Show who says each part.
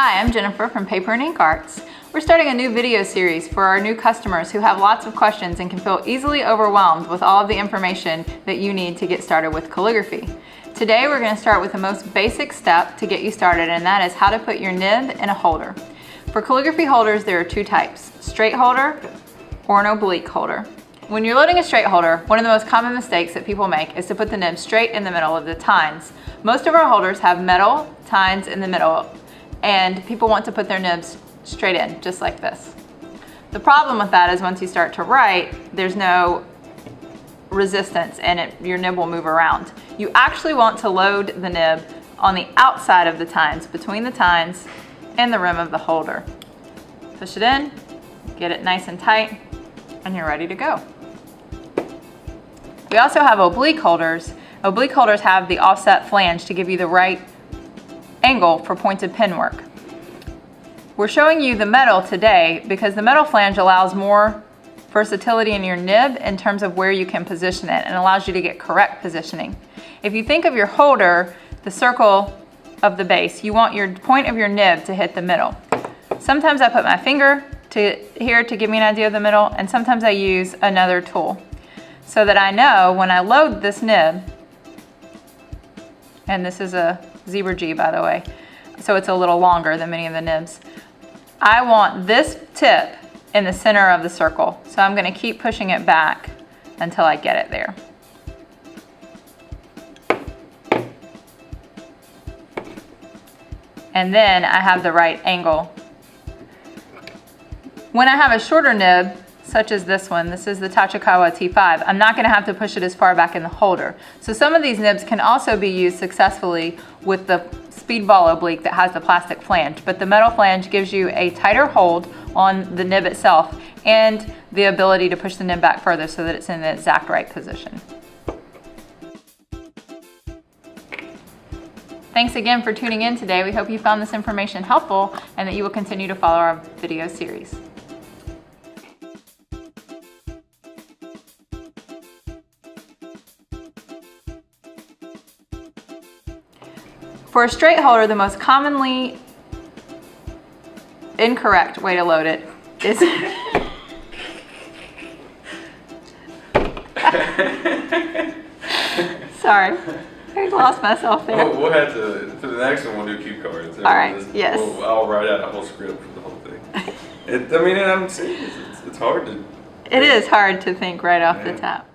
Speaker 1: Hi, I'm Jennifer from Paper and Ink Arts. We're starting a new video series for our new customers who have lots of questions and can feel easily overwhelmed with all of the information that you need to get started with calligraphy. Today we're going to start with the most basic step to get you started, and that is how to put your nib in a holder. For calligraphy holders, there are two types, straight holder or an oblique holder. When you're loading a straight holder, one of the most common mistakes that people make is to put the nib straight in the middle of the tines. Most of our holders have metal tines in the middle, and people want to put their nibs straight in, just like this. The problem with that is once you start to write, there's no resistance and your nib will move around. You actually want to load the nib on the outside of the tines, between the tines and the rim of the holder. Push it in, get it nice and tight, and you're ready to go. We also have oblique holders. Oblique holders have the offset flange to give you the right angle for pointed pen work. We're showing you the metal today because the metal flange allows more versatility in your nib in terms of where you can position it and allows you to get correct positioning. If you think of your holder, the circle of the base, you want your point of your nib to hit the middle. Sometimes I put my finger here to give me an idea of the middle, and sometimes I use another tool so that I know when I load this nib, and this is a Zebra G, by the way, so it's a little longer than many of the nibs. I want this tip in the center of the circle, so I'm going to keep pushing it back until I get it there. And then I have the right angle. When I have a shorter nib, such as this one, this is the Tachikawa T5, I'm not going to have to push it as far back in the holder. So some of these nibs can also be used successfully with the speedball oblique that has the plastic flange, but the metal flange gives you a tighter hold on the nib itself and the ability to push the nib back further so that it's in the exact right position. Thanks again for tuning in today. We hope you found this information helpful and that you will continue to follow our video series. For a straight holder, the most commonly incorrect way to load it is sorry, I lost myself there.
Speaker 2: We'll have to, for the next one, we'll do cue cards.
Speaker 1: All right, yes.
Speaker 2: I'll write out a whole script for the whole thing. I'm serious, it's hard to...
Speaker 1: It is hard to think right off the top.